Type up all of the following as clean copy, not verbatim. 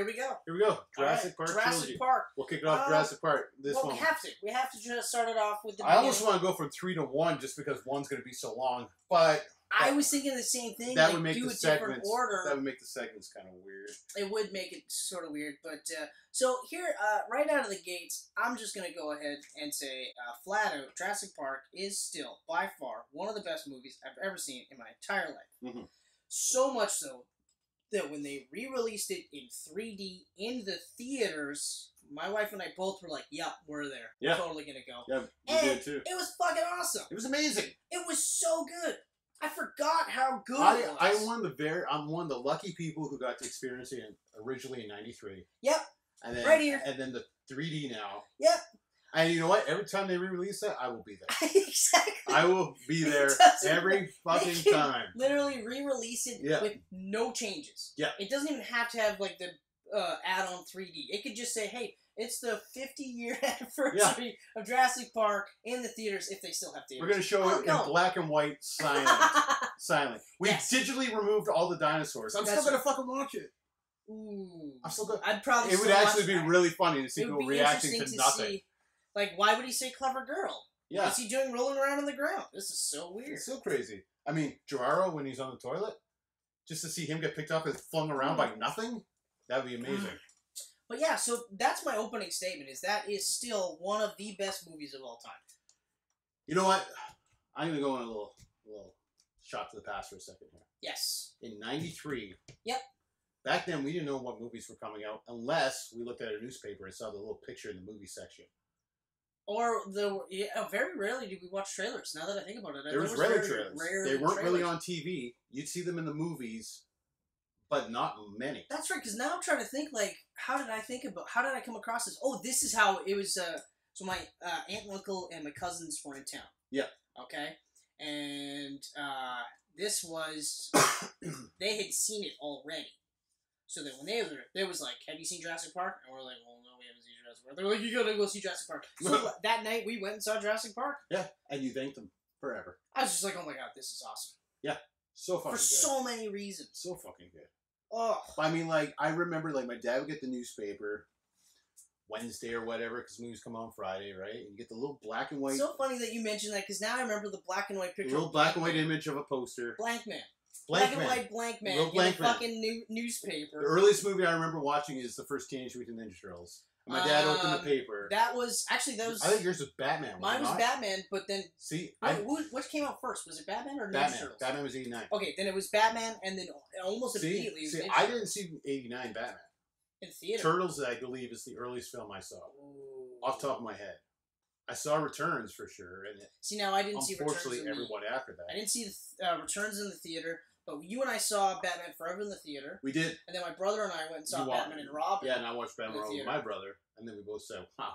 here we go. Here we go. Jurassic Park Trilogy. Jurassic Park. We'll kick it off Jurassic Park. This one. We have to. We have to just start it off with the I almost want to go from 3 to 1 just because 1's going to be so long. But I was thinking the same thing. That like, would make do the a segments. different order. That would make the segments kind of weird. It would make it sort of weird, but so here, right out of the gates, I'm just gonna go ahead and say, flat out, Jurassic Park is still by far one of the best movies I've ever seen in my entire life. Mm-hmm. So much so that when they re-released it in 3D in the theaters, my wife and I both were like, "Yep, we're there. Yeah. We're totally gonna go." Yeah, we and did too. It was fucking awesome. It was amazing. It was so good. I forgot how good it was. I'm one of the lucky people who got to experience it originally in '93. Yep. And then, right here. And then the 3D now. Yep. And you know what? Every time they re-release that, I will be there. Exactly. I will be there every fucking time. Literally re-release it with no changes. Yeah. It doesn't even have to have like the add-on 3D. It could just say, "Hey, it's the 50-year anniversary of Jurassic Park in the theaters," if they still have theaters. We're going to show it in black and white, silent. Silent. We digitally removed all the dinosaurs. I'm still going to fucking watch it. Ooh. I'm still good. I'd probably. It would actually be really funny to see people reacting to nothing. See, like, why would he say "clever girl"? Yeah. What's he doing rolling around on the ground? This is so weird. It's so crazy. I mean, Gerardo, when he's on the toilet, just to see him get picked up and flung around by nothing, that would be amazing. But yeah, so that's my opening statement, is that is still one of the best movies of all time. You know what? I'm going to go on a little shot to the past for a second here. Yes. In '93. Yep. Back then, we didn't know what movies were coming out unless we looked at a newspaper and saw the little picture in the movie section. Or very rarely did we watch trailers. Now that I think about it, there was rare trailers. They weren't really on TV. You'd see them in the movies, but not many. That's right. Because now I'm trying to think, like, how did I come across this? Oh, this is how it was. So my aunt and uncle and my cousins were in town. Yeah. Okay. And this was they had seen it already. So that when they were there was like, "Have you seen Jurassic Park?" And we're like, "Well, no, we haven't seen Jurassic Park." They're like, "You gotta go see Jurassic Park." So that night we went and saw Jurassic Park. Yeah, and you thanked them forever. I was just like, "Oh my god, this is awesome." Yeah, so fucking good. For so many reasons. So fucking good. Oh. I mean, like, I remember, like, my dad would get the newspaper Wednesday or whatever, because movies come on Friday, right? And you get the little black and white. So funny that you mentioned that, because now I remember the black and white picture. The little black and white image of a poster. Black Man. Black and white blank man in the fucking newspaper. The earliest movie I remember watching is the first Teenage Mutant Ninja Turtles. And my dad opened the paper. That was I think yours was Batman. Mine was Batman, but then what came out first? Was it Batman or Ninja Turtles? Batman was '89. Okay, then it was Batman, and then almost immediately. See, I didn't see '89 Batman in theater. Turtles, I believe, is the earliest film I saw. Ooh. Off the top of my head. I saw Returns for sure, and now I didn't see Returns. Unfortunately, everyone after that. I didn't see the Returns in the theater, but you and I saw Batman Forever in the theater. We did, and then my brother and I went and saw Batman and Robin. Yeah, and I watched Batman with my brother, and then we both said, "Wow."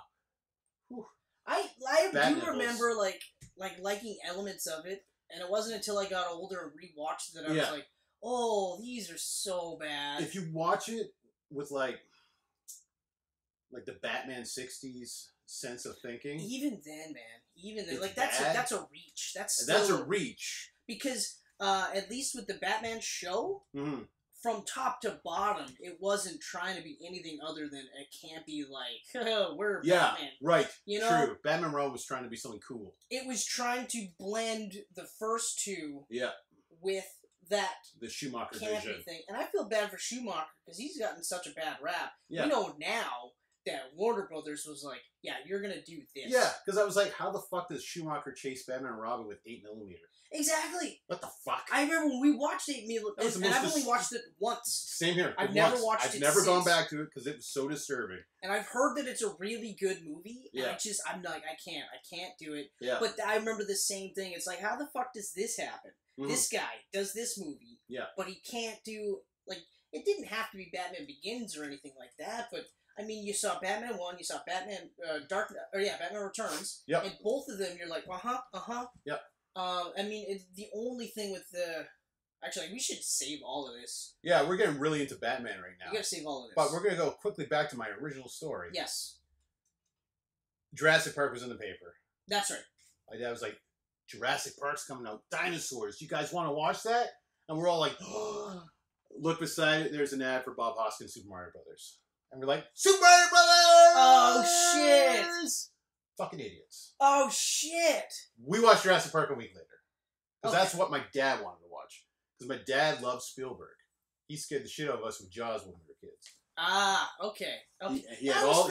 Whew. I do remember like liking elements of it, and it wasn't until I got older and rewatched that I was like, "Oh, these are so bad." If you watch it with like the Batman '60s sense of thinking, even then, like that's a reach. That's a reach because at least with the Batman show, from top to bottom, it wasn't trying to be anything other than a campy like we're Batman. Right. You know, true. Batman Row was trying to be something cool. It was trying to blend the first two. Yeah. With the Schumacher campy vision thing, and I feel bad for Schumacher because he's gotten such a bad rap. Yeah. We know now that Warner Brothers was like, "Yeah, you're gonna do this." Yeah, because I was like, how the fuck does Schumacher chase Batman and Robin with 8mm? Exactly. What the fuck? I remember when we watched 8mm, and I've only watched it once. Same here. I've never watched it. I've never gone back to it because it was so disturbing. And I've heard that it's a really good movie. Yeah. And I'm like, I can't do it. Yeah. But I remember the same thing. It's like, how the fuck does this happen? Mm-hmm. This guy does this movie. Yeah. But he can't do it didn't have to be Batman Begins or anything like that, but. I mean, you saw Batman 1, you saw Batman Batman Returns. Yep. And both of them, you're like, Yep. I mean, it's the only thing with the... Actually, we should save all of this. Yeah, we're getting really into Batman right now. We gotta save all of this. But we're gonna go quickly back to my original story. Yes. Jurassic Park was in the paper. That's right. My dad was like, Jurassic Park's coming out. Dinosaurs. You guys want to watch that? And we're all like, oh. Look beside it. There's an ad for Bob Hoskins' Super Mario Brothers, and we're like, Super Mario Brothers! Oh shit! Fucking idiots. Oh shit! We watched Jurassic Park a week later because Okay. that's what my dad wanted to watch. Because my dad loves Spielberg. He scared the shit out of us with Jaws when we were kids. Ah, okay. He had all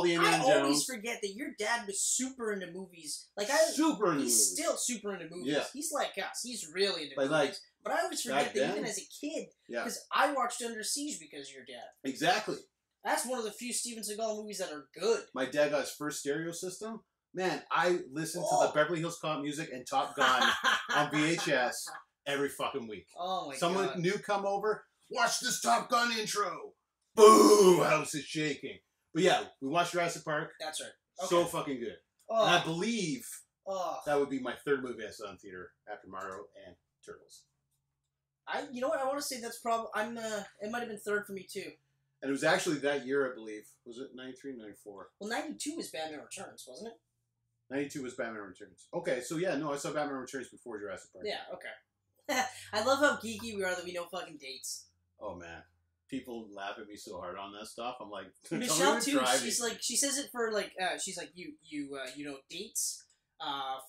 the Indiana Jones. I always forget that your dad was super into movies. Super into he's movies. still super into movies. Yeah. He's like us. He's really into But movies. But I always forget back that then, even as a kid, yeah, because I watched Under Siege because of your dad. exactly. That's one of the few Steven Seagal movies that are good. My dad got his first stereo system. Man, I listened to the Beverly Hills Cop music and Top Gun on VHS every fucking week. Oh my god. Someone new come over, watch this Top Gun intro. Boom! House is shaking. But yeah, we watched Jurassic Park. That's right. Okay. So fucking good. Oh. And I believe Oh. that would be my third movie I saw in theater after Mario and Turtles. You know what? I want to say that's probably. It might have been third for me too. And it was actually that year, I believe. Was it 93, 94? Well, 92 was Batman Returns, wasn't it? 92 was Batman Returns. Okay, so yeah, no, I saw Batman Returns before Jurassic Park. Yeah. Okay. I love how geeky we are that we know fucking dates. Oh man, people laugh at me so hard on that stuff. I'm like, Michelle too. She's like, she says it for like, she's like, you know dates,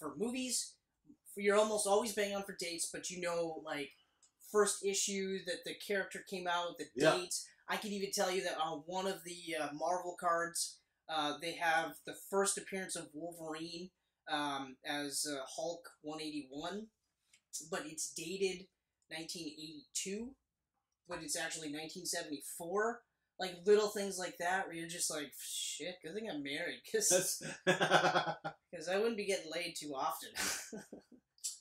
for movies. You're almost always banging on for dates, but you know like first issue that the character came out with the dates. I could even tell you that on one of the Marvel cards, they have the first appearance of Wolverine as Hulk 181, but it's dated 1982, but it's actually 1974. Like little things like that where you're just like, shit, good thing I'm married, because I wouldn't be getting laid too often.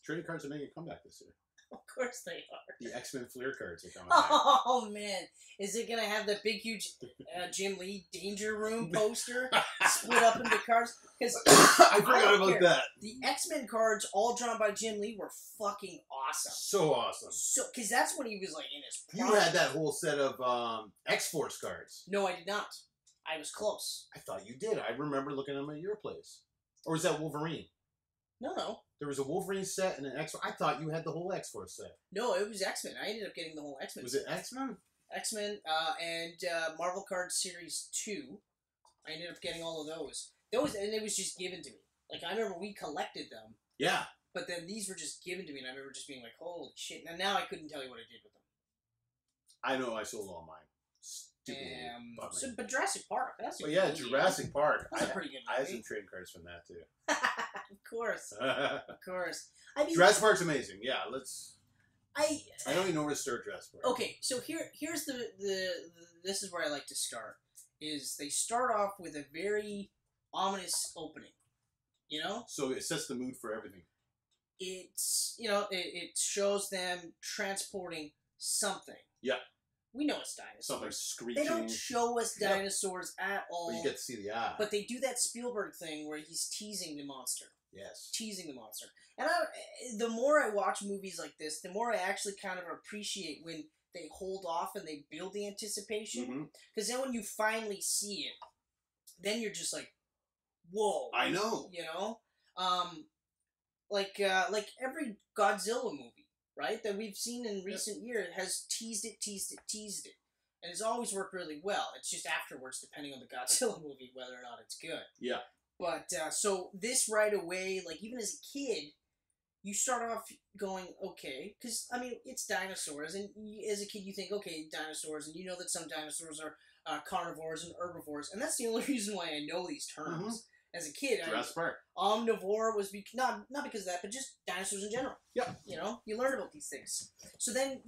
Trading cards are making a comeback this year. Of course they are. The X-Men Fleer cards are coming back. Oh man, is it gonna have the big huge Jim Lee Danger Room poster split up into cards? Because I forgot about that. The X-Men cards, all drawn by Jim Lee, were fucking awesome. So awesome. So, because that's when he was like in his prime. You had that whole set of X-Force cards. No, I did not. I was close. I thought you did. I remember looking at them at your place. Or was that Wolverine? No. There was a Wolverine set and an X. I thought you had the whole X-Force set. No, it was X-Men. I ended up getting the whole X-Men. Was it X-Men? X-Men and Marvel Cards Series 2. I ended up getting all of those. And it was just given to me. Like, I remember we collected them. Yeah. But then these were just given to me, and I remember just being like, holy shit. Now I couldn't tell you what I did with them. I know I sold all mine. But Jurassic Park, that's a good movie. Jurassic Park. That's a pretty good movie. I have some trading cards from that, too. Of course. Of course. I mean, Jurassic Park's amazing. Yeah, let's... I don't even know where to start Jurassic Park. Okay, so here's the this is where I like to start. Is they start off with a very ominous opening. You know? So it sets the mood for everything. It's, it shows them transporting something. Yeah. We know it's dinosaurs. Something screeching. They don't show us dinosaurs at all. But you get to see the eye. But they do that Spielberg thing where he's teasing the monster. Yes. Teasing the monster. And the more I watch movies like this, the more I actually kind of appreciate when they hold off and they build the anticipation. Because then when you finally see it, then you're just like, whoa. I know. You know? Like every Godzilla movie, right, that we've seen in recent years has teased it. And it's always worked really well. It's just afterwards, depending on the Godzilla movie, whether or not it's good. Yeah. But, so this right away, like, even as a kid, you start off going, okay, because, I mean, it's dinosaurs, and as a kid you think, okay, dinosaurs, and you know that some dinosaurs are carnivores and herbivores, and that's the only reason why I know these terms. As a kid, Jurassic Park. Omnivore was not because of that, but just dinosaurs in general. Yeah. You know, you learn about these things. So then,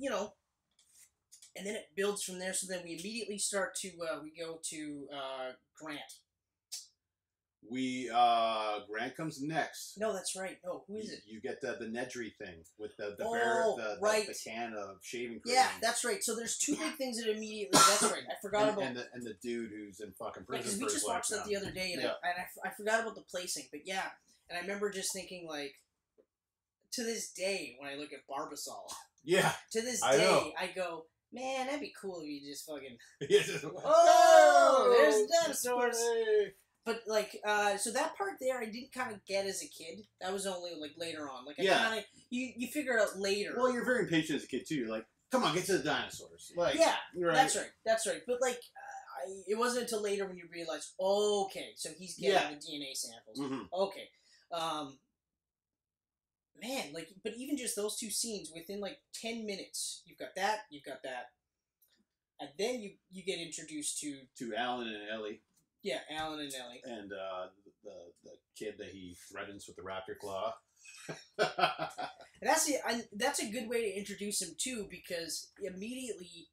and then it builds from there. So then we immediately start to we go to Grant. Grant comes next. No, that's right. No, who is it? You get the Nedry thing with the can of shaving cream. Yeah, that's right. So there's two big things that immediately. That's right. I forgot about and the dude who's in fucking prison. Because we just watched that the other day, and I forgot about the placing. But yeah, and I remember just thinking like, to this day when I look at Barbasol. Yeah. To this day, I go, man, that'd be cool if you just fucking. There's dinosaurs. But, like, so that part there I didn't kind of get as a kid. That was only, like, later on. Like, I kind of, you figure it out later. Well, you're very impatient as a kid, too. You're like, come on, get to the dinosaurs. Like, yeah, right. That's right. But like, it wasn't until later when you realize, okay, so he's getting the DNA samples. Mm-hmm. Okay, man, like, but even just those two scenes within like 10 minutes, you've got that, and then you get introduced to Alan and Ellie. Yeah, Alan and Ellie, and the kid that he threatens with the raptor claw. And that's a good way to introduce him too, because immediately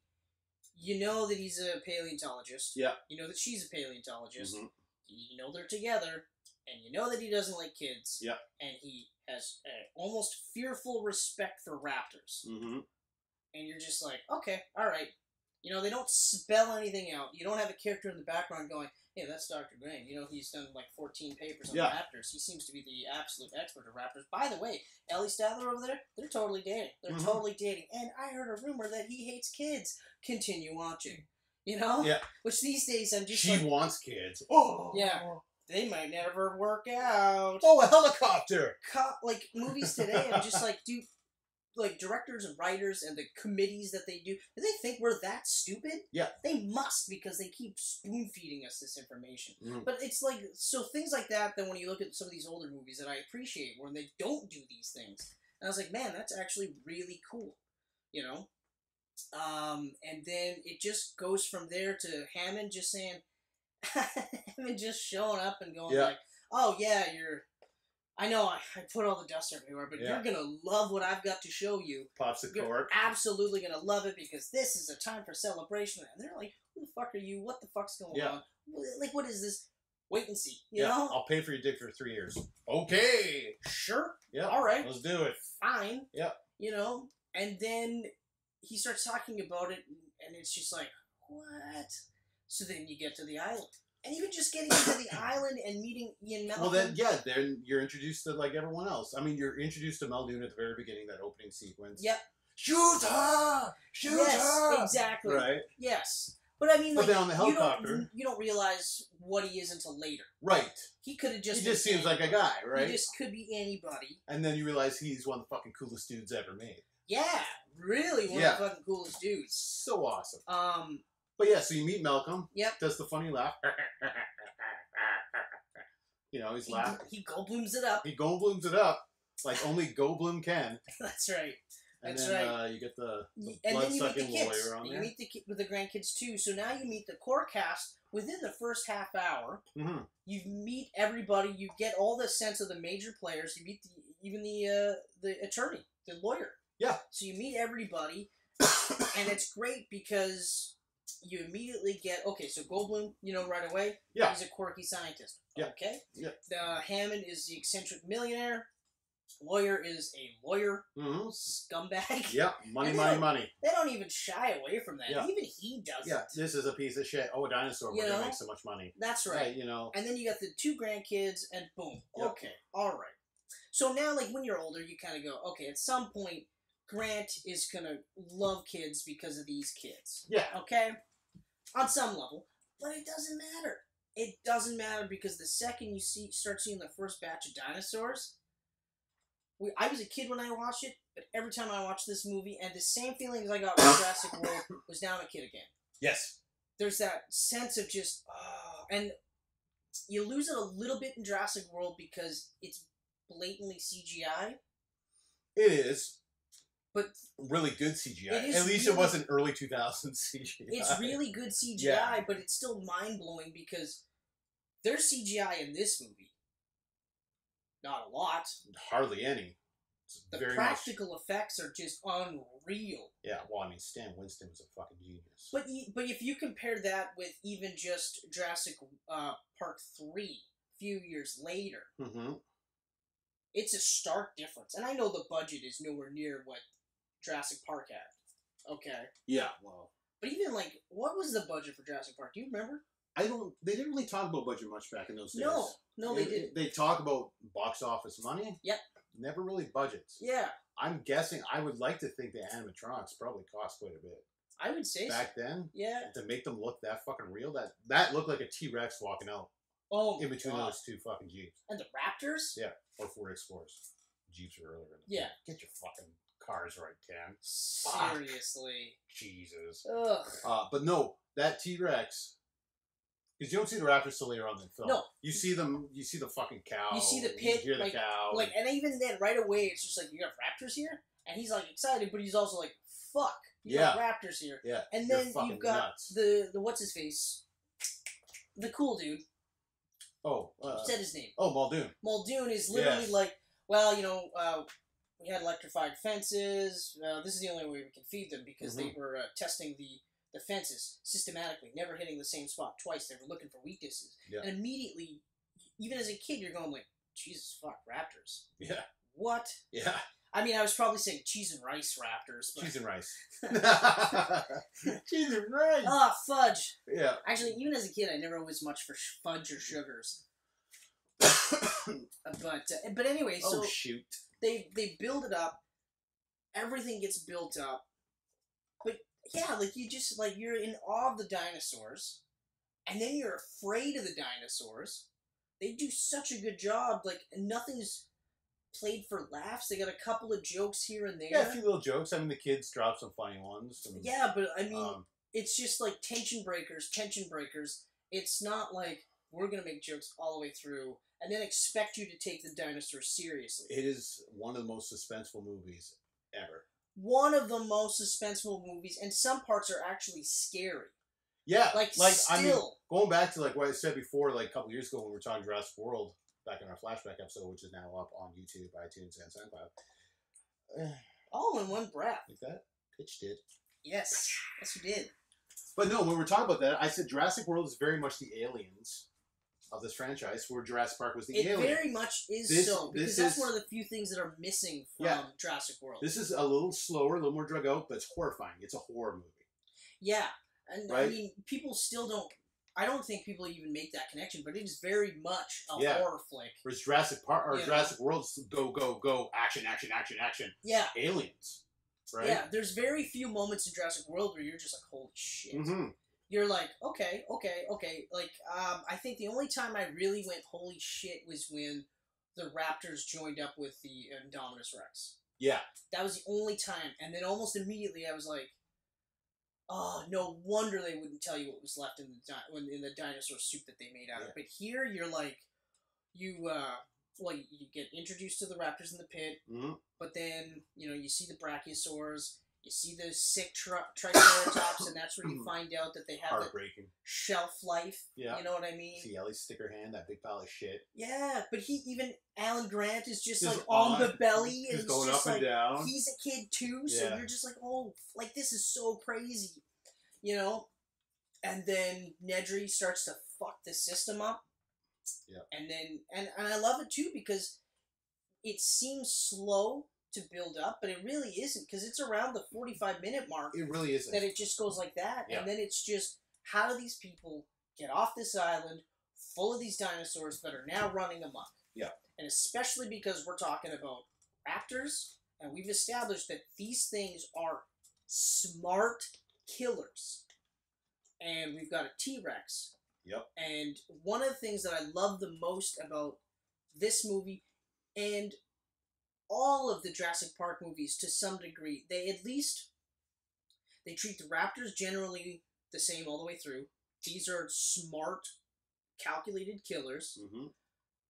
you know that he's a paleontologist. Yeah. You know that she's a paleontologist. Mm-hmm. You know they're together, and you know that he doesn't like kids. Yeah. And he has almost fearful respect for raptors. Mm-hmm. And you're just like, okay, all right. You know, they don't spell anything out. You don't have a character in the background going, hey, that's Dr. Green. You know, he's done like 14 papers on raptors. He seems to be the absolute expert of raptors. By the way, Ellie Statler over there, they're totally dating. They're totally dating. And I heard a rumor that he hates kids. Continue watching. You know? Yeah. Which these days I'm just She wants kids. Oh! Yeah. They might never work out. Oh, a helicopter! Like, movies today, I'm just like, dude, like, directors and writers and the committees that they do they think we're that stupid? Yeah. They must, because they keep spoon-feeding us this information. Mm. But it's like, so things like that, then when you look at some of these older movies that I appreciate, when they don't do these things. And I was like, man, that's actually really cool. You know? And then it just goes from there to Hammond just saying, Hammond just showing up and going like, oh yeah, I know I put all the dust everywhere, but you're going to love what I've got to show you. Pops the You're cork. absolutely going to love it, because this is a time for celebration. And they're like, who the fuck are you? What the fuck's going on? Like, what is this? Wait and see. You know? I'll pay for your dick for 3 years. Okay. Sure. Yeah. All right. Let's do it. Fine. Yeah. You know? And then he starts talking about it, and it's just like, what? So then you get to the island. And even just getting into the island and meeting Ian Malcolm. Well, then you're introduced to, like, everyone else. I mean, you're introduced to Muldoon at the very beginning, that opening sequence. Yep. Shoot her! Shoot her! Yes, exactly. Right? Yes. But I mean, like, then on the helicopter, you don't realize what he is until later. Right. He could have just... He just seems like a guy, right? He just could be anybody. And then you realize he's one of the fucking coolest dudes ever made. Yeah. Really one of the fucking coolest dudes. So awesome. But yeah, so you meet Malcolm. Yep. Does the funny laugh. You know, he's laughing. He Goldblums it up. He Goldblums it up like only Goldblum can. That's right. And then you get the blood-sucking lawyer on there. You meet with the grandkids too. So now you meet the core cast within the first half hour. Mm-hmm. You meet everybody. You get all the sense of the major players. You meet even the attorney, the lawyer. Yeah. So you meet everybody, and it's great because you immediately get, okay, so Goldblum, you know, right away, he's a quirky scientist. Yeah. Okay? Yeah. Hammond is the eccentric millionaire. Lawyer is a lawyer. Mm-hmm. Scumbag. Yeah, money. They don't even shy away from that. Yeah. Even he doesn't. Yeah, this is a piece of shit. Oh, a dinosaur. We're going to make so much money. That's right. You know. And then you got the 2 grandkids, and boom. Yep. Okay. All right. So now, like, when you're older, you kind of go, okay, at some point, Grant is going to love kids because of these kids. Yeah. Okay? On some level. But it doesn't matter. It doesn't matter, because the second you start seeing the first batch of dinosaurs, I was a kid when I watched it, but every time I watch this movie, and the same feelings I got with Jurassic World, was now I'm a kid again. Yes. There's that sense of just, and you lose it a little bit in Jurassic World because it's blatantly CGI. It is. But really good CGI. At least it wasn't early 2000s CGI. It's really good CGI, but it's still mind-blowing because there's CGI in this movie. Not a lot. Hardly any. The practical effects are just unreal. Yeah, well, I mean, Stan Winston was a fucking genius. But if you compare that with even just Jurassic Park 3, a few years later, it's a stark difference. And I know the budget is nowhere near what Jurassic Park had. Okay. Yeah, well. But even, like, what was the budget for Jurassic Park? Do you remember? They didn't really talk about budget much back in those days. No, they didn't. They talk about box office money. Yep. Never really budgets. Yeah. I'm guessing, I would like to think the animatronics probably cost quite a bit. I would say back then. Yeah. To make them look that fucking real, that looked like a T-Rex walking out. Oh, in between those 2 fucking Jeeps. And the Raptors? Yeah. Or Ford Explorers. Jeeps are earlier. Yeah. Get your fucking cars right, Cam. Seriously. Jesus. Ugh. But no, that T-Rex. Because you don't see the raptors till later on in the film. No. You see them. You see the fucking cow. You see the pit. You hear the cow. And even then, right away, it's just like, you got raptors here? And he's like excited, but he's also like, fuck. You got raptors here. Yeah. And then you've got nuts. the what's his face? The cool dude. Oh. You said his name. Oh, Muldoon. Muldoon is literally like, well, we had electrified fences. This is the only way we can feed them because they were testing the fences systematically, never hitting the same spot twice. They were looking for weaknesses. Yeah. And immediately, even as a kid, you're going like, Jesus, fuck, raptors. Yeah. What? Yeah. I mean, I was probably saying cheese and rice raptors. But... Cheese and rice. Cheese and rice. Ah, fudge. Yeah. Actually, even as a kid, I never was much for fudge or sugars. But anyway, so shoot. They build it up. Everything gets built up. But yeah, like you're in awe of the dinosaurs, and then you're afraid of the dinosaurs. They do such a good job. Like nothing's played for laughs. They got a couple of jokes here and there. Yeah, a few little jokes. I mean, the kids drop some funny ones. And, yeah, but I mean, it's just like tension breakers. It's not like we're gonna make jokes all the way through and then expect you to take the dinosaurs seriously. It is one of the most suspenseful movies ever. One of the most suspenseful movies, and some parts are actually scary. Yeah, still. I mean, going back to like what I said before, like a couple years ago when we were talking Jurassic World, back in our flashback episode, which is now up on YouTube, iTunes, and SoundCloud. All in one breath. Like that? Pitch did. Yes, you did. But no, when we're talking about that, I said Jurassic World is very much the aliens of this franchise, where Jurassic Park was the alien. It very much is because that's one of the few things that are missing from Jurassic World. This is a little slower, a little more drug out, but it's horrifying. It's a horror movie. Yeah, and I mean, people still don't. I don't think people even make that connection, but it is very much a horror flick. Whereas Jurassic Park or Jurassic World is go, action, action, action, action. Yeah. Aliens. Right? Yeah, there's very few moments in Jurassic World where you're just like, holy shit. Mm-hmm. You're like, okay. Like, I think the only time I really went holy shit was when the Raptors joined up with the Indominus Rex. Yeah. That was the only time. And then almost immediately I was like, oh, no wonder they wouldn't tell you what was left in the dinosaur soup that they made out of. But here, you're like, you get introduced to the raptors in the pit, but then, you see the brachiosaurs, you see the sick triceratops, and that's where you find out that they have the shelf life. Yeah. You know what I mean? See Ellie stick her hand, that big pile of shit. Yeah, but even Alan Grant is just like on the belly, and he's going just up and down. He's a kid too, so you're just like, oh, like this is so crazy, And then Nedry starts to fuck the system up. Yeah. And then and I love it too because it seems slow to build up, but it really isn't because it's around the 45-minute mark. It really isn't. That it just goes like that, and then it's just how do these people get off this island full of these dinosaurs that are now running amok? Yeah. And especially because we're talking about raptors, and we've established that these things are smart killers, and we've got a T-Rex. Yep. And one of the things that I love the most about this movie and all of the Jurassic Park movies to some degree, they treat the raptors generally the same all the way through. These are smart, calculated killers. Mm-hmm.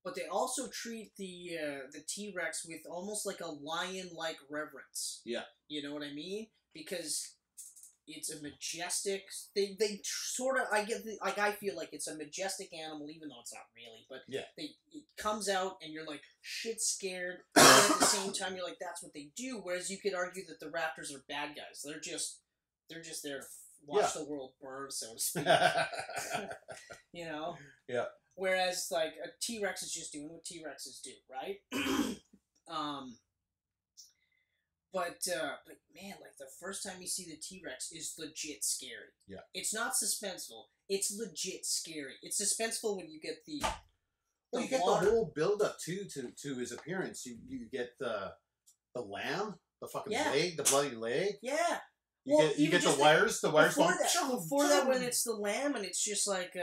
But they also treat the T-Rex with almost like a lion-like reverence. Yeah. You know what I mean? Because it's a majestic. They sort of. I feel like it's a majestic animal, even though it's not really. But it comes out, and you're like shit scared. And at the same time, you're like, that's what they do. Whereas you could argue that the raptors are bad guys. They're just there to watch the world burn, so to speak. Yeah. Whereas like a T-Rex is just doing what T-Rexes do, right? But man, like the first time you see the T-Rex is legit scary. Yeah. It's not suspenseful. It's legit scary. It's suspenseful when you get the you get the whole build up too to his appearance. You get the lamb, the fucking leg, the bloody leg. Yeah. You get the wires going. Before that, when it's the lamb and it's just like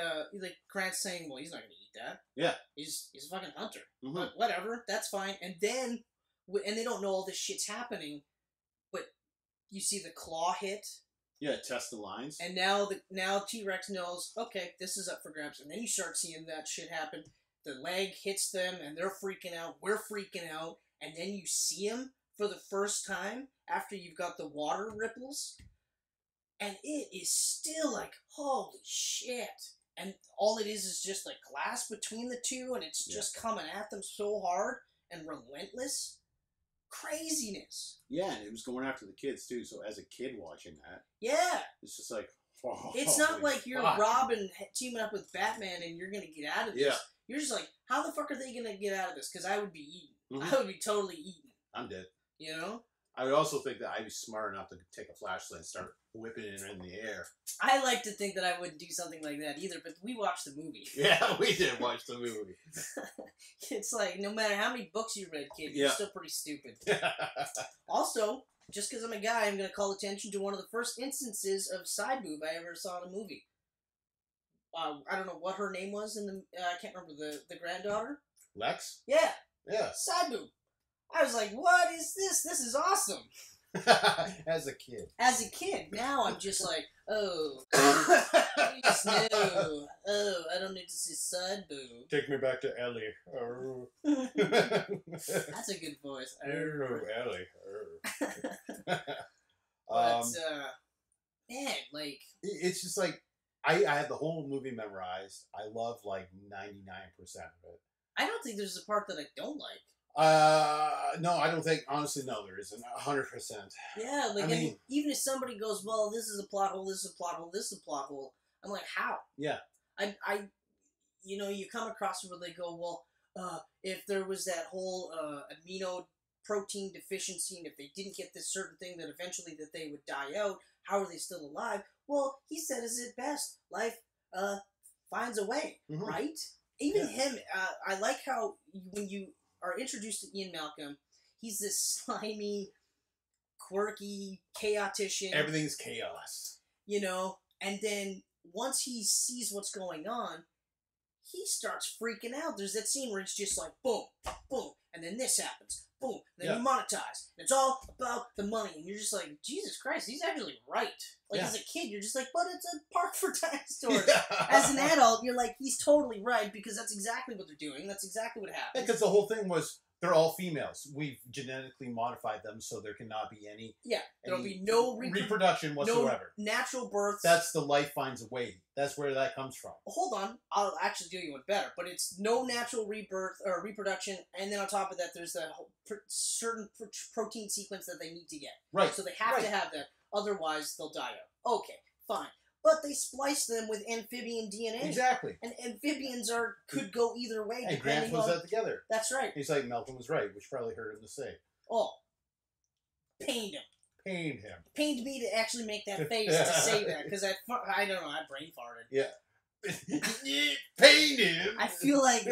Grant's saying, well, he's not gonna eat that. Yeah. He's a fucking hunter. Mm-hmm. But whatever, that's fine. And then. And they don't know all this shit's happening, but you see the claw hit. Yeah, test the lines. And now T-Rex knows, okay, this is up for grabs. And then you start seeing that shit happen. The leg hits them, and they're freaking out. We're freaking out. And then you see him for the first time after you've got the water ripples. And it is still like, holy shit. And all it is just like glass between the two, and it's just coming at them so hard and relentless. Craziness. Yeah, and it was going after the kids, too. So as a kid watching that, it's just like, oh, it's not like you're Robin teaming up with Batman and you're going to get out of this. Yeah. You're just like, how the fuck are they going to get out of this? Because I would be eaten. I would be totally eaten. I'm dead. You know? I would also think that I'd be smart enough to take a flashlight and start whipping it in the air. I like to think that I wouldn't do something like that either, but we watched the movie. Yeah, we did watch the movie. It's like, no matter how many books you read, kid, you're still pretty stupid. Also, just because I'm a guy, I'm going to call attention to one of the first instances of side boob I ever saw in a movie. I don't know what her name was in the... I can't remember the granddaughter. Lex? Yeah. Yeah. Side boob. I was like, what is this? This is awesome. As a kid. As a kid. Now I'm just like, oh. Please, no. Oh, I don't need to see side boob. Take me back to Ellie. Oh. That's a good voice. Oh, Ellie. But, man, like... It's just like, I had the whole movie memorized. I love, like, 99% of it. I don't think there's a part that I don't like. No, I don't think, honestly, no, there isn't. 100%. Yeah, like, I mean, even if somebody goes, well, this is a plot hole, this is a plot hole, this is a plot hole, I'm like, how? Yeah. You know, you come across where they go, well, if there was that whole, amino protein deficiency, and if they didn't get this certain thing, that eventually that they would die out, how are they still alive? Well, he said it best, life, finds a way, right? Even him, I like how, when you are introduced to Ian Malcolm, he's this slimy, quirky, chaotician. Everything's chaos. You know, and then once he sees what's going on, he starts freaking out. There's that scene where it's just like, boom, boom, and then this happens, boom, and then you monetize. And it's all about the money, and you're just like, Jesus Christ, he's actually right. Like, as a kid, you're just like, but it's a park for dinosaurs. As an adult, you're like, he's totally right, because that's exactly what they're doing. That's exactly what happens. Because the whole thing was, they're all females. We've genetically modified them, so there cannot be any... Yeah, there'll be no reproduction whatsoever. No natural births. That's the life finds a way. That's where that comes from. Well, hold on. I'll actually do you one better. But it's no natural rebirth or reproduction, and then on top of that, there's the certain protein sequence that they need to get. Right. So they have to have that. Otherwise, they'll die out. Okay, fine. But they splice them with amphibian DNA. Exactly. And amphibians could go either way. And Grant puts that together. That's right. He's like, Malcolm was right, which probably hurt him to say. Oh. Pained him. Pained him. Pained me to actually make that face to say that, because I don't know, I brain farted. Yeah. Pained him. I feel like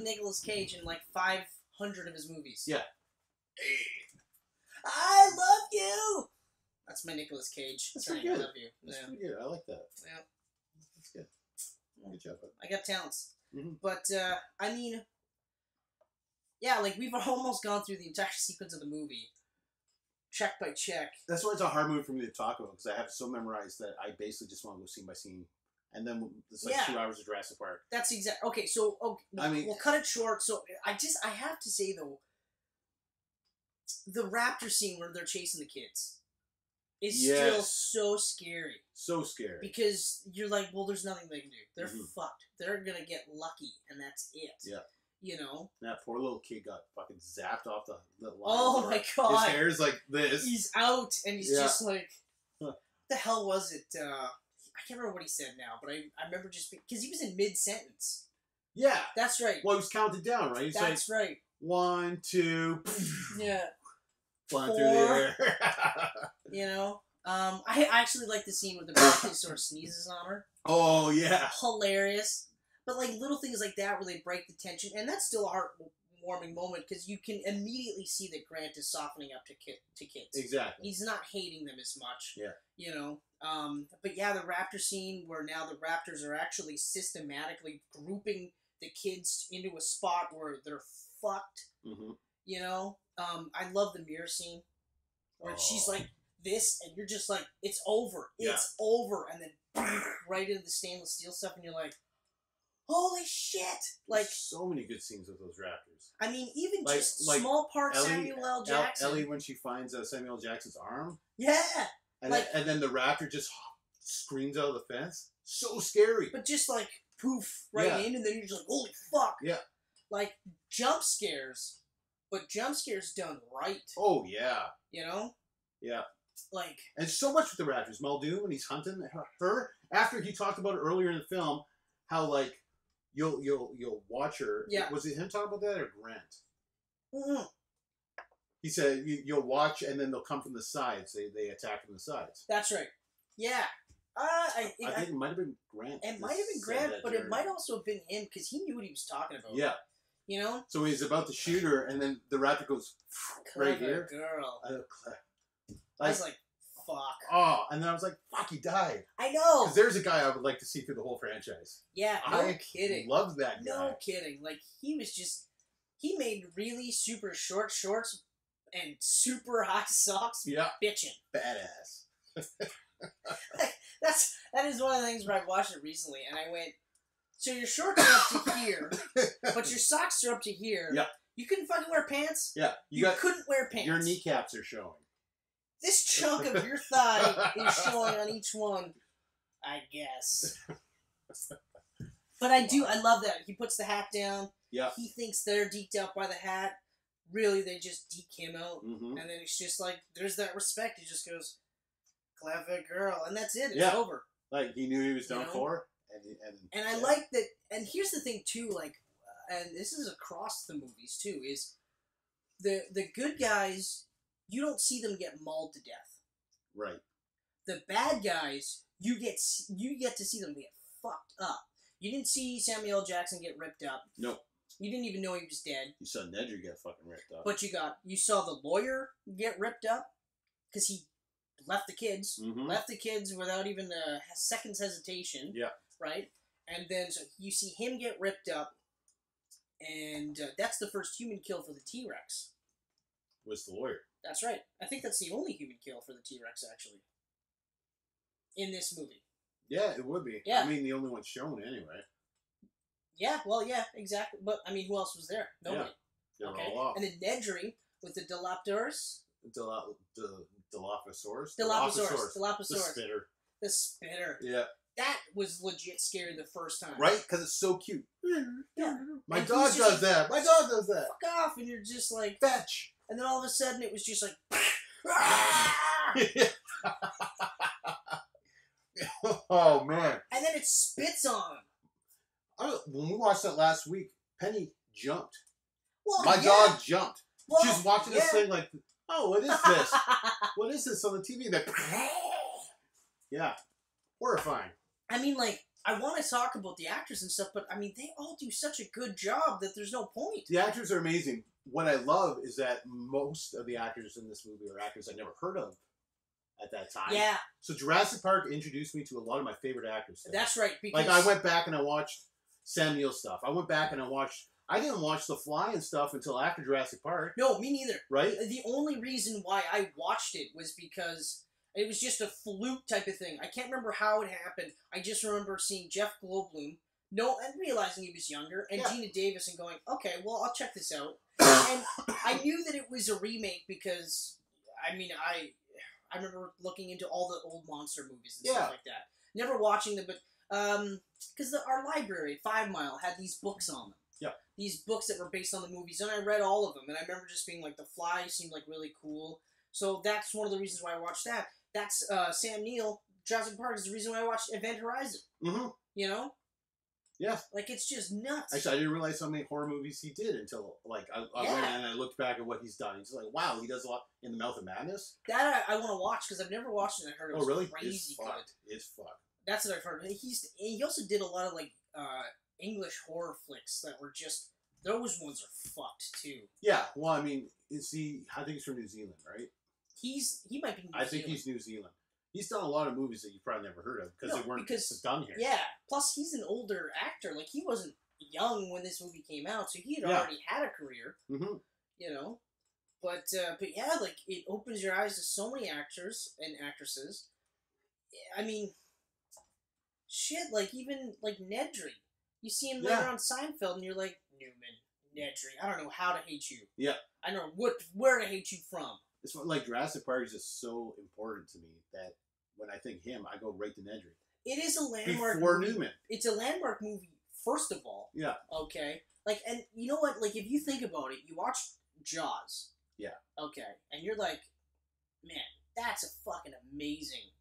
Nicolas Cage in like 500 of his movies. Yeah. I love you. That's my Nicolas Cage. That's pretty good. I love you. That's pretty good. I like that. Yeah. That's good. Good job. I got talents. But, I mean, yeah, like, we've almost gone through the entire sequence of the movie. Check by check. That's why it's a hard movie for me to talk about, because I have it so memorized that I basically just want to go scene by scene. And then it's like 2 hours of Jurassic Park. That's exact. Okay, so, I mean, we'll cut it short. So, I have to say, though, the raptor scene where they're chasing the kids is still so scary. So scary. Because you're like, well, there's nothing they can do. They're fucked. They're gonna get lucky, and that's it. Yeah. You know? That poor little kid got fucking zapped off the line. Oh my god. His hair's like this. He's out, and he's just like, what the hell was it? I can't remember what he said now, but I remember just, because he was in mid-sentence. Yeah. That's right. Well, he was counted down, right? He's that's like, right. 1, 2. Yeah. Flying through the air. You know? I actually like the scene where the brachiosaur sneezes on her. Oh, yeah. Hilarious. But, like, little things like that where they break the tension, and that's still a heartwarming moment, because you can immediately see that Grant is softening up to kids. Exactly. He's not hating them as much. Yeah. You know? But, yeah, the raptor scene where now the raptors are actually systematically grouping the kids into a spot where they're fucked. You know? I love the mirror scene where she's like, this, and you're just like, it's over. It's over. And then right into the stainless steel stuff, and you're like, holy shit! Like, so many good scenes with those raptors. I mean, even like small part Samuel L. Jackson. Ellie when she finds Samuel L. Jackson's arm. Yeah. And, and then the raptor just screams out of the fence. So scary. But just like poof right in, and then you're just like, holy fuck. Yeah. Like jump scares, but jump scares done right. Oh yeah. You know. Yeah. Like. And so much with the raptors. Muldoon when he's hunting her after he talked about it earlier in the film, how like. You'll watch her. Yeah. Was it him talking about that or Grant? Mm-hmm. He said you'll watch and then they'll come from the sides. They attack from the sides. That's right. Yeah. I think it might have been Grant. It might have been Grant, but it might also have been him because he knew what he was talking about. Yeah. You know. So he's about to shoot her, and then the raptor goes right here. Girl. I was like, fuck. Oh, and then I was like, fuck, he died. I know. Because there's a guy I would like to see through the whole franchise. Yeah, no kidding. I love that guy. No kidding. Like, he made really super short shorts and super high socks. Yeah. Bitchin'. Badass. That is one of the things where I watched it recently, and I went, so your shorts are up to here, but your socks are up to here. Yeah. You couldn't fucking wear pants? Yeah. You couldn't wear pants. Your kneecaps are showing. This chunk of your thigh is showing on each one, I guess. But I love that. He puts the hat down. Yeah. He thinks they're deked out by the hat. Really, they just deke him out. Mm-hmm. And then it's just like, there's that respect. He just goes, clever girl. And that's it. It's over. Like, he knew he was done for. And I like that. And here's the thing, too, like, and this is across the movies, too, is the good guys, you don't see them get mauled to death. Right. The bad guys, you get to see them get fucked up. You didn't see Samuel L. Jackson get ripped up. Nope. You didn't even know he was dead. You saw Nedry get fucking ripped up. But you saw the lawyer get ripped up because he left the kids. Mm-hmm. Left the kids without even a second's hesitation. Yeah. Right? And then so you see him get ripped up, and that's the first human kill for the T-Rex. Was the lawyer. That's right. I think that's the only human kill for the T-Rex, actually. In this movie. Yeah, it would be. Yeah. I mean, the only one shown anyway. Yeah, well, yeah, exactly. But, I mean, who else was there? Nobody. Yeah. They're all off. And then Nedry with the Dilophosaurus. Dilophosaurus? Dilophosaurus. The spitter. The spitter. Yeah. That was legit scary the first time. Right? Because it's so cute. Yeah. My dog does that. My dog does that. Fuck off. And you're just like... Fetch. And then all of a sudden it was just like... Oh, man. And then it spits on him. When we watched that last week, Penny jumped. Well, My dog jumped. Well, she was watching this thing like, oh, what is this? What is this on the TV? Yeah. Horrifying. I mean, like, I want to talk about the actors and stuff, but, I mean, they all do such a good job that there's no point. The actors are amazing. What I love is that most of the actors in this movie are actors I never heard of at that time. Yeah. So Jurassic Park introduced me to a lot of my favorite actors. That's right. Because... Like, I went back and I watched Sam Neill stuff. I went back and I didn't watch The Fly and stuff until after Jurassic Park. No, me neither. Right? The only reason why I watched it was because it was just a fluke type of thing. I can't remember how it happened. I just remember seeing Jeff Goldblum, and realizing he was younger, and Gina Davis, and going, okay, well, I'll check this out. And I knew that it was a remake because, I mean, I remember looking into all the old monster movies and stuff like that. Never watching them, but because our library, 5 Mile, had these books on them. Yeah. These books that were based on the movies, and I read all of them, and I remember just being like, The Fly seemed like really cool. So that's one of the reasons why I watched that. That's Sam Neill. Jurassic Park is the reason why I watched Event Horizon. Mm-hmm. You know? Yeah. Like, it's just nuts. Actually, I didn't realize how many horror movies he did until, like, I went and I looked back at what he's done. He's like, wow, he does a lot in The Mouth of Madness. That I want to watch, because I've never watched it and I heard it was really? crazy good. It's fucked. That's what I've heard. He also did a lot of, like, English horror flicks that were just... Those ones are fucked, too. Yeah, well, I mean, I think he's from New Zealand, right? He might be New Zealand. I think he's New Zealand. He's done a lot of movies that you've probably never heard of because they weren't done here. Yeah, plus he's an older actor. Like, he wasn't young when this movie came out, so he had already had a career. Mm-hmm. You know? But yeah, like it opens your eyes to so many actors and actresses. I mean, shit, like even like Nedry. You see him later on Seinfeld, and you're like, Newman, Nedry. I don't know how to hate you. Yeah. I don't know where to hate you from. It's like Jurassic Park is just so important to me that when I think him, I go right to Nedry. It is a landmark Before movie. Newman. It's a landmark movie, first of all. Yeah. Okay. Like, and you know what? Like, if you think about it, you watch Jaws. Yeah. Okay. And you're like, man, that's a fucking amazing,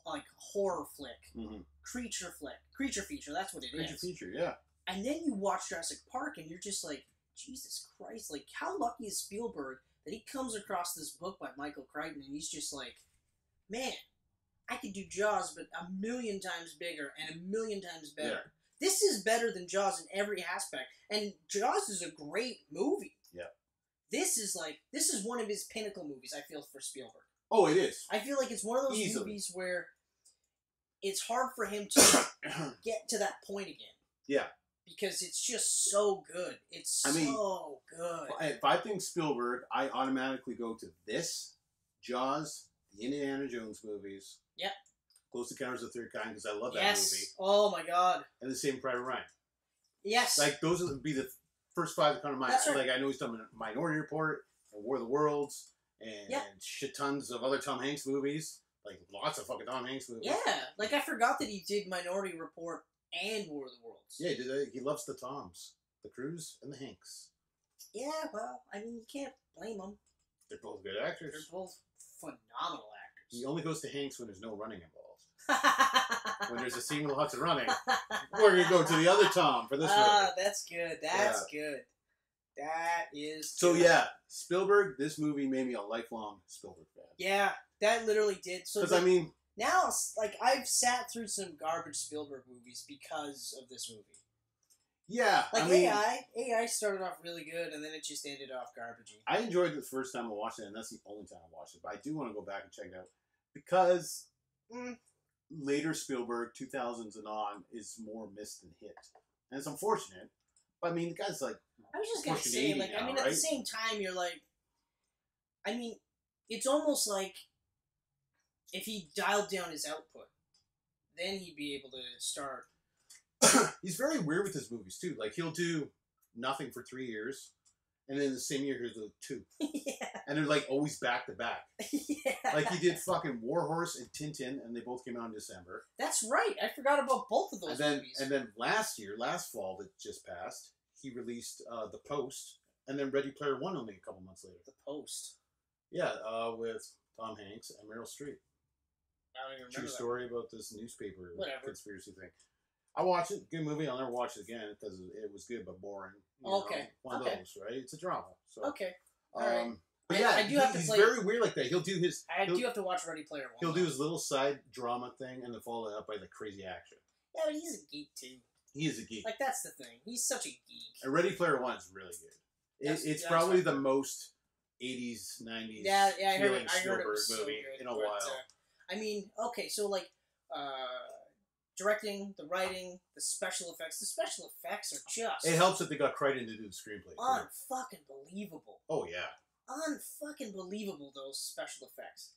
like, horror flick. Mm-hmm. Creature feature, that's what it is. Creature feature, yeah. And then you watch Jurassic Park, and you're just like, Jesus Christ, like, how lucky is Spielberg that he comes across this book by Michael Crichton, and he's just like, man, I could do Jaws, but a million times bigger and a million times better. Yeah. This is better than Jaws in every aspect. And Jaws is a great movie. Yeah. This is one of his pinnacle movies, I feel, for Spielberg. Oh, it is. I feel like it's one of those Easily. movies where it's hard for him to get to that point again. Yeah. Because it's just so good. It's so good. If I think Spielberg, I automatically go to this, Jaws, the Indiana Jones movies. Yep. Close Encounters of the Third Kind, because I love that movie. Oh my god. And the Saving Private Ryan. Yes. Like, those would be the first five that come to mind. That's right. Like, I know he's done Minority Report, and War of the Worlds, and shit tons of other Tom Hanks movies. Like, lots of fucking Tom Hanks movies. Yeah. Like, I forgot that he did Minority Report and War of the Worlds. Yeah, he did that. He loves the Toms. The Cruise and the Hanks. Yeah, well, I mean, you can't blame them. They're both good actors. They're both phenomenal actors. He only goes to Hanks when there's no running involved. When there's a scene with lots of running, we're going to go to the other Tom for this movie. That's good. That's good. That is So, good. yeah, Spielberg, this movie made me a lifelong Spielberg fan. Yeah, that literally did. So Because, I mean... Now, like, I've sat through some garbage Spielberg movies because of this movie. Yeah, Like, I mean... AI started off really good, and then it just ended off garbagey. I enjoyed it the first time I watched it, and that's the only time I watched it. But I do want to go back and check it out. Because... later Spielberg, 2000s and on, is more missed than hit. And it's unfortunate. But I mean, the guy's like... I was just going to say, like, now, I mean, right? at the same time, you're like... I mean, it's almost like if he dialed down his output, then he'd be able to start... He's very weird with his movies, too. Like, he'll do nothing for 3 years, and then the same year he'll do 2. Yeah. And they're, like, always back-to-back. Yeah. Like, he did fucking Warhorse and Tintin, and they both came out in December. That's right. I forgot about both of those movies. And then last fall that just passed, he released The Post, and then Ready Player One only a couple months later. The Post? Yeah, with Tom Hanks and Meryl Streep. I don't even remember True story about this newspaper conspiracy thing. I watched it. Good movie. I'll never watch it again because it was good but boring. Okay. One of those, right? It's a drama. So, okay. All right. But yeah, I do have to he's play... very weird like that. He'll do his... I do have to watch Ready Player One. He'll do his little side drama thing and then follow it up by the crazy action. Yeah, but he's a geek too. He is a geek. Like, that's the thing. He's such a geek. And Ready Player One is really good. It's probably the most 80s, 90s I heard it Spielberg was so movie good, in a while. I mean, okay, so like, directing, the writing, the special effects. The special effects are just... It helps that they got Crichton to do the screenplay. Unfucking believable. Oh, yeah. Unfucking believable, those special effects.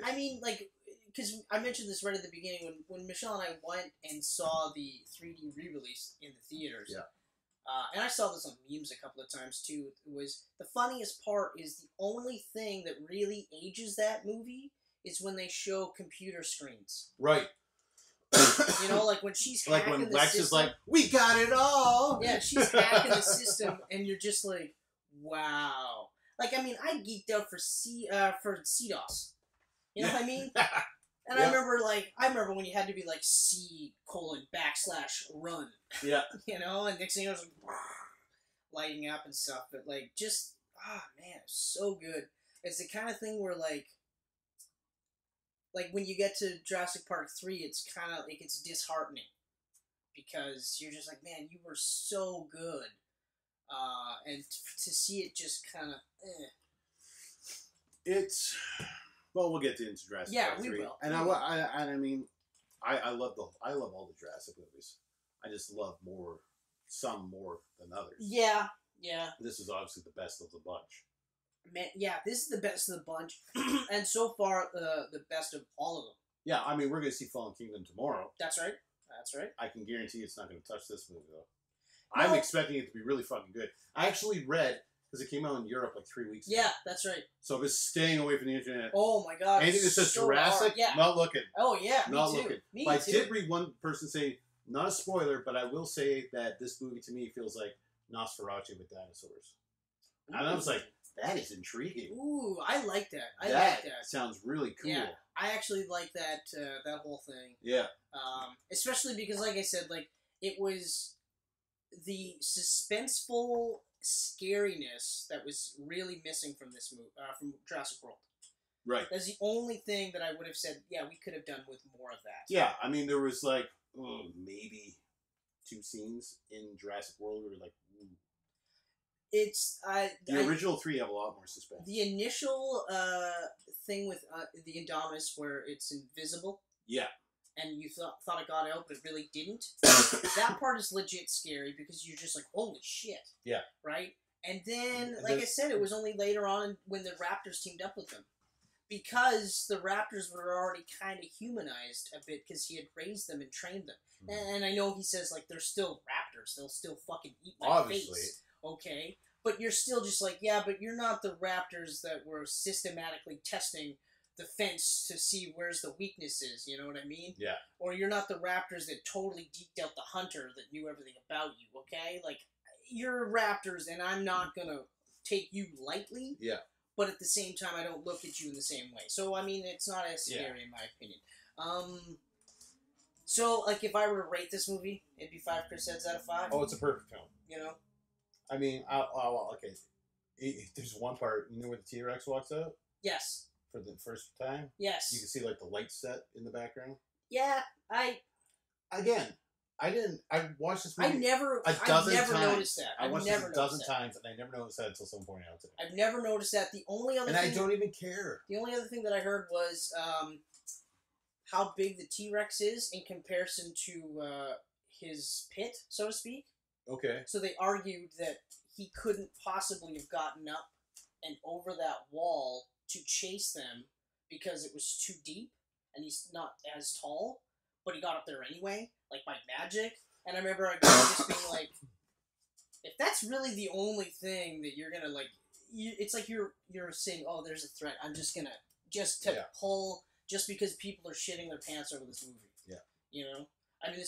I mean, like, because I mentioned this right at the beginning, when Michelle and I went and saw the 3D re-release in the theaters. Yeah. And I saw this on memes a couple of times, too. It was, the funniest part is the only thing that really ages that movie is when they show computer screens. Right. You know, like when she's like hacking when the Lex system. is like, we got it all! Yeah, she's hacking the system, and you're just like, wow. Like, I mean, I geeked out for CDOS. You know what I mean? And I remember when you had to be like C:\run. Yeah. You know, and next thing I was like, lighting up and stuff. But like, just, man, it's so good. It's the kind of thing where like when you get to Jurassic Park 3, it's kind of like, it's disheartening. Because you're just like, man, you were so good. And to see it just kind of, It's... Well, we'll get into Jurassic Park 3. Yeah, we will. And I mean, I love all the Jurassic movies. I just love some more than others. Yeah. This is obviously the best of the bunch. Man, yeah, this is the best of the bunch, and so far the best of all of them. Yeah, I mean, we're going to see Fallen Kingdom tomorrow. That's right. That's right. I can guarantee it's not going to touch this movie, though. No. I'm expecting it to be really fucking good. I actually read, because it came out in Europe like 3 weeks ago. Yeah, that's right. So I'm just staying away from the internet. Oh my god. Anything that says so Jurassic, hard. Yeah. not looking. Oh yeah, me not too. looking. Me But too. I did read one person say, not a spoiler, but I will say that this movie to me feels like Nosferatu with dinosaurs. Ooh. And I was like, that is intriguing. Ooh, I like that. I that like that. Sounds really cool. Yeah, I actually like that that whole thing. Yeah. Especially because, like I said, like it was the suspenseful scariness that was really missing from this movie, from Jurassic World. Right. That's the only thing that I would have said, yeah, we could have done with more of that. Yeah, I mean, there was like, maybe 2 scenes in Jurassic World where like, It's the original 3 have a lot more suspense. The initial thing with the Indominus where it's invisible. Yeah. And you thought it got out, but it really didn't. That part is legit scary because you're just like, holy shit. Yeah. Right? And then, like I said, it was only later on when the Raptors teamed up with them. Because the Raptors were already kind of humanized a bit because he had raised them and trained them. Mm-hmm. And I know he says, like, they're still Raptors. They'll still fucking eat my face. Okay? But you're still just like, yeah, but you're not the Raptors that were systematically testing the fence to see where's the weaknesses, you know what I mean? Yeah. Or you're not the Raptors that totally deked out the hunter that knew everything about you, okay? Like, you're Raptors, and I'm not gonna take you lightly. Yeah. But at the same time, I don't look at you in the same way. So, I mean, it's not as scary in my opinion. So, like, if I were to rate this movie, it'd be 5 Crusaders out of 5. Oh, it's a perfect film. You know? I mean, okay. There's one part, you know where the T-Rex walks out? Yes. For the first time? Yes. You can see, like, the light set in the background? Yeah, I watched this movie I never noticed that. I watched it a dozen times, and I never noticed that until some point out today. I've never noticed that. The only other thing... I don't even care. The only other thing that I heard was how big the T-Rex is in comparison to his pit, so to speak. Okay. So they argued that he couldn't possibly have gotten up and over that wall to chase them because it was too deep and he's not as tall, but he got up there anyway, like by magic. And I remember a guy just being like, if that's really the only thing that you're gonna like, it's like you're saying, oh, there's a threat. I'm just gonna pull just because people are shitting their pants over this movie. Yeah. You know, I mean,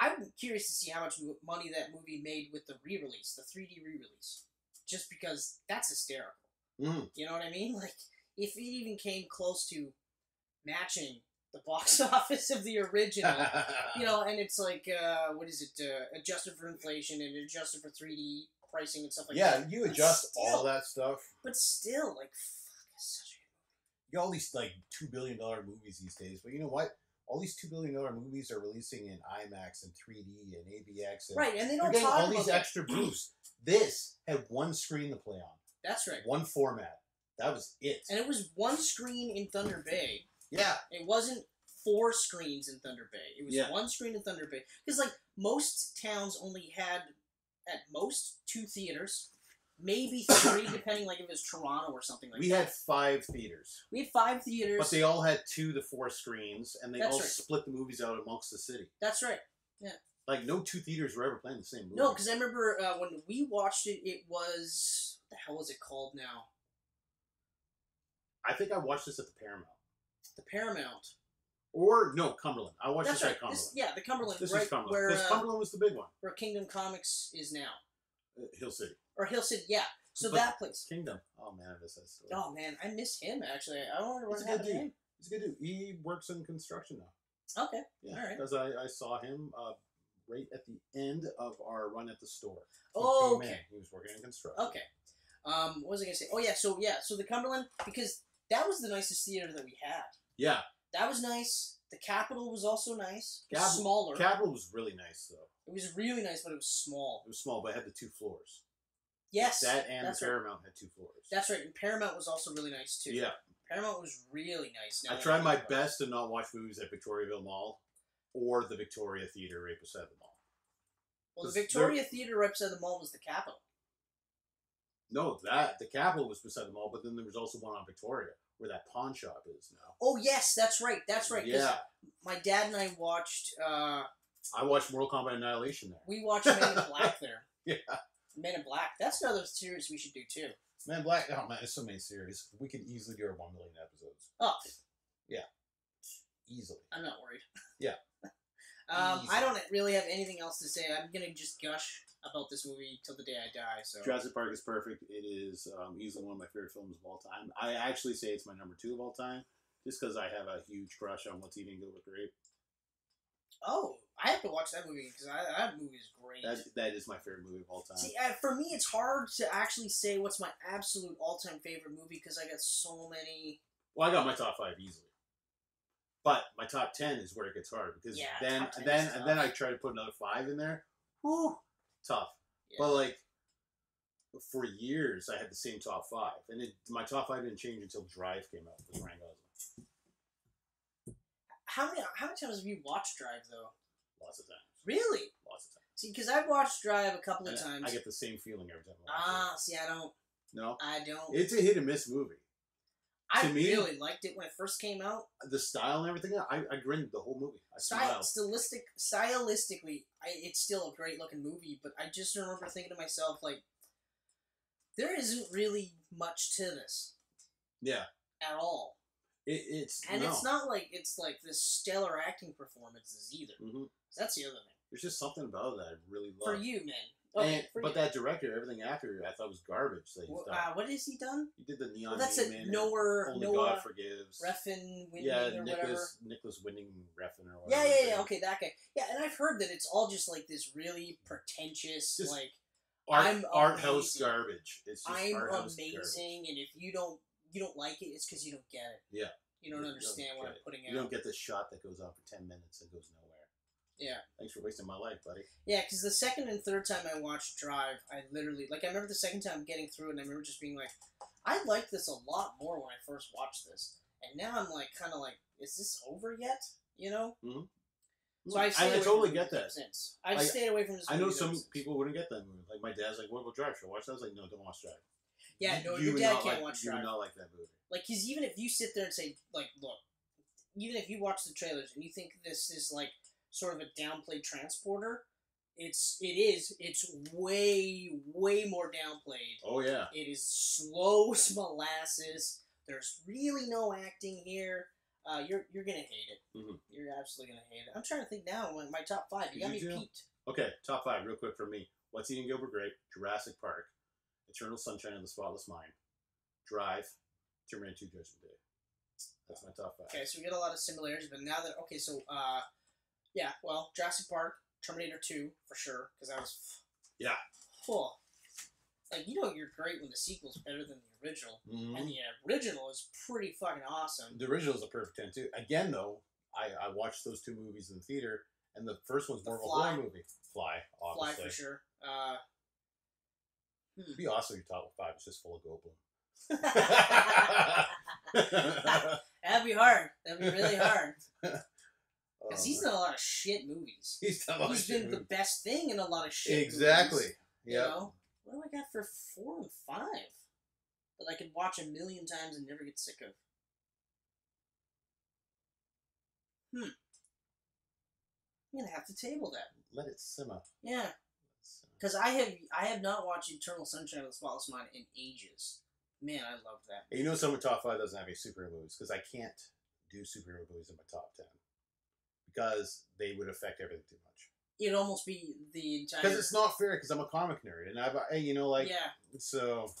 I'm curious to see how much money that movie made with the re-release, the 3D re-release, just because that's hysterical. Mm. You know what I mean? Like, if it even came close to matching the box office of the original, you know, and it's like, what is it, adjusted for inflation and adjusted for 3D pricing and stuff like that. Yeah, you adjust all that stuff. But still, like, fuck, it's such a good movie. You got all these, like, $2 billion movies these days, but you know what? All these $2 billion movies are releasing in IMAX and 3D and ABX. And right, and they don't getting talk all these about extra boosts. This had one screen to play on. That's right. One format. That was it. And it was one screen in Thunder Bay. Yeah. It wasn't 4 screens in Thunder Bay. It was one screen in Thunder Bay. Because, like, most towns only had, at most, 2 theaters. Maybe 3, depending, like, if it was Toronto or something like that. We had 5 theaters. We had 5 theaters. But they all had 2 to 4 screens, and they all split the movies out amongst the city. That's right. Yeah. Like, no 2 theaters were ever playing the same movie. No, because I remember when we watched it, it was... What the hell was it called now? I think I watched this at the Paramount. The Paramount. Or, no, Cumberland. I watched this at Cumberland. The Cumberland. This right is Cumberland. where, because Cumberland was the big one. Where Kingdom Comics is now. Hill City. Or Hill City, yeah. So but that place. Kingdom. Oh, man, I miss that story. Oh, man, I miss him, actually. I wonder what happened to him. He's a good dude. He works in construction now. Okay. Yeah, all right. Because I saw him right at the end of our run at the store. Okay. He was working in construction. Okay. What was I going to say? Oh, so the Cumberland, because that was the nicest theater that we had. Yeah. That was nice. The Capitol was also nice. It was smaller. Capitol was really nice, though. It was really nice, but it was small. It was small, but it had the 2 floors. Yes. That and the Paramount had 2 floors. That's right. And Paramount was also really nice, too. Yeah. Paramount was really nice. I tried my best to not watch movies at Victoriaville Mall or the Victoria Theatre right beside the mall. Well, the Victoria Theatre right beside the mall was the Capitol. No, the Capitol was beside the mall, but then there was also one on Victoria where that pawn shop is now. Oh yes, that's right. That's right. Yeah. My dad and I watched. I watched Mortal Kombat Annihilation there. We watched Men in Black there. Yeah. Men in Black. That's another series we should do too. Man, Black. Oh man, it's so many series. We could easily do our 1 million episodes. Oh. Yeah. Easily. I'm not worried. Yeah. I don't really have anything else to say. I'm gonna just gush about this movie till the day I die. So Jurassic Park is perfect. It is easily one of my favorite films of all time. I actually say it's my number 2 of all time, just because I have a huge crush on What's Eating Gilbert Grape. Oh, I have to watch that movie because that movie is great. That is my favorite movie of all time. See, for me, it's hard to actually say what's my absolute all-time favorite movie because I got so many. Well, I got my top 5 easily, but my top 10 is where it gets hard because then I try to put another 5 in there. Whew, tough. Yeah. But like for years, I had the same top 5, and my top 5 didn't change until Drive came out with Ryan Gosling. How many times have you watched Drive though? Lots of times. Really? Lots of times. See, because I've watched Drive a couple of times. I get the same feeling every time I watch it. See, I don't. No? I don't. It's a hit and miss movie. I really liked it when it first came out. The style and everything, I grinned the whole movie. I smiled. Stylistically, it's still a great looking movie, but I just remember thinking to myself, like, there isn't really much to this. Yeah. At all. It's not like it's like this stellar acting performances either. Mm-hmm. That's the other thing. There's just something about it that I really love. For you, man. Okay, but that director, everything after, I thought was garbage. That he's done. What has he done? He did the Neon that's Demon. Only God Forgives. Refn Winding or whatever. Nicholas Winding Refn or whatever. Yeah. Okay, that guy. Yeah, and I've heard that it's all just like this really pretentious, just like art house garbage. It's just I'm amazing, garbage. And if you don't like it, it's because you don't get it. Yeah. You don't understand what I'm putting out. You don't get the shot that goes on for 10 minutes and goes nowhere. Yeah. Thanks for wasting my life, buddy. Yeah, because the second and third time I watched Drive, I literally, I remember the second time getting through it, and I remember just being like, I liked this a lot more when I first watched this. And now I'm kind of like, is this over yet? You know? Mm-hmm. So I totally get that. Since. I've stayed away from this movie. I know some people wouldn't get that movie. Like, my dad's like, what about Drive? Should I watch that? I was like, no, don't watch Drive. Yeah, no, your dad can't watch Drive. You would not like that movie. Like, because even if you sit there and say, like, look, even if you watch the trailers and you think this is, like, sort of a downplayed transporter, it's way more downplayed. Oh yeah. It is slow as molasses. There's really no acting here. You're gonna hate it. Mm-hmm. You're absolutely gonna hate it. I'm trying to think now. My top 5. You got me peaked. Okay, top 5 real quick for me. What's Eating Gilbert Grape? Jurassic Park, Eternal Sunshine of the Spotless Mind, Drive, Terminator 2: Judgment Day. That's my top 5. Okay, so we get a lot of similarities, but now that yeah, well, Jurassic Park, Terminator 2, for sure, because that was... Yeah. Cool. Like, you're great when the sequel's better than the original, mm-hmm. and the original is pretty fucking awesome. The original is a perfect 10, too. Again, though, I watched those 2 movies in the theater, and the first one's more of a horror movie. Fly, obviously. Fly, for sure. It'd be awesome if your top 5 is just full of Goldblum. That'd be hard. That'd be really hard. Because he's done a lot of shit movies. He's been the best thing in a lot of shit exactly. movies. Yeah. You know? What do I got for 4 and 5 that I could watch a million times and never get sick of? I'm gonna have to table that. Let it simmer. Yeah. Because I have not watched Eternal Sunshine of the Spotless Mind in ages. Man, I love that. You know, some top 5 doesn't have any superhero movies because I can't do superhero movies in my top 10 because they would affect everything too much. It'd almost be the entire. Because it's not fair. Because I'm a comic nerd, and yeah. So.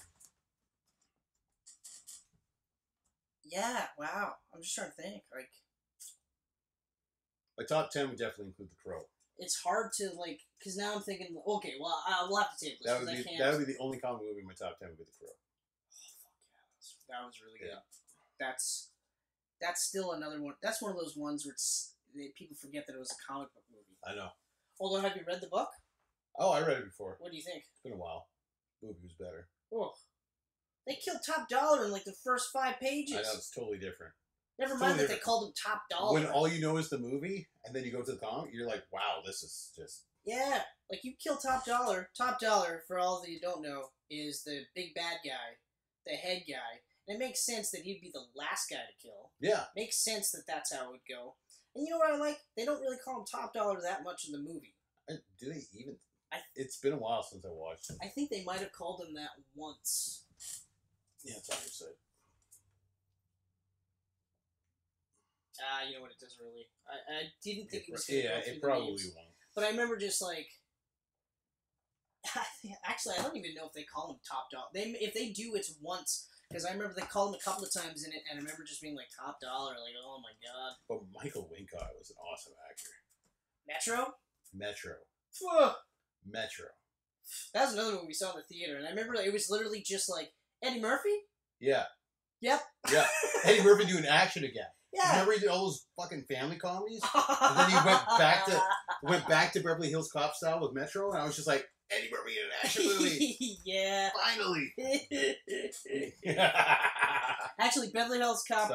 Yeah. Wow. I'm just trying to think. Like. My top 10 would definitely include The Crow. It's hard to because now I'm thinking. Okay, well, we'll have to table this. That would be the only comic movie in my top 10 would be The Crow. That was really good. That's still another one. That's one of those ones where people forget that it was a comic book movie. I know. Although, have you read the book? Oh, I read it before. What do you think? It's been a while. The movie was better. Oh, they killed Top Dollar in the first 5 pages. I know, it's totally different. Never mind that they called him Top Dollar. When all you know is the movie, and then you go to the comic, you're like, wow, this is just Yeah, like you kill Top Dollar. Top Dollar, for all that you don't know, is the big bad guy, the head guy. And it makes sense that he'd be the last guy to kill. Yeah. Makes sense that that's how it would go. And you know what I like? They don't really call him Top Dollar that much in the movie. Do they even? It's been a while since I watched it. I think they might have called him that once. Yeah, it's on your side. You know what? It doesn't really. I didn't think it was going to go through it probably names. won't. But I remember just like. Actually, I don't even know if they call him Top Dollar. If they do, it's once. Because I remember they called him a couple of times in it, and I remember just being like, Top Dollar, like, oh my god. But Michael Wincott was an awesome actor. Metro? Metro. Metro. That was another one we saw in the theater, and I remember it was literally just like, Eddie Murphy? Yeah. Yep. Yeah. Eddie Murphy doing action again. Yeah. Remember he did all those fucking family comedies? And then he went back to Beverly Hills Cop style with Metro, and I was just like, Eddie Murphy in an action movie. Yeah. Finally. Actually, Beverly Hills Cop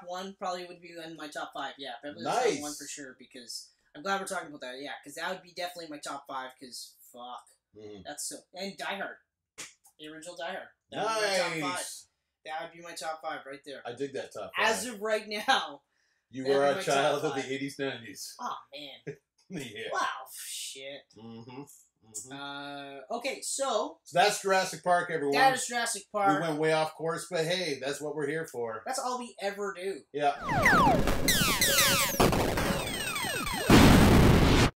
1 probably would be in my top 5. Yeah, Beverly Hills Cop 1 for sure, because I'm glad we're talking about that. Yeah, because that would be definitely my top 5, because fuck. That's so... And Die Hard. The original Die Hard. That would be my top 5. That would be my top 5 right there. I dig that top 5. As of right now. You were a child of the 80s, 90s. Oh, man. Yeah. Wow, shit. Mm-hmm. Okay, so that's Jurassic Park, everyone. That is Jurassic Park. We went way off course, but hey, that's what we're here for. That's all we ever do. Yeah.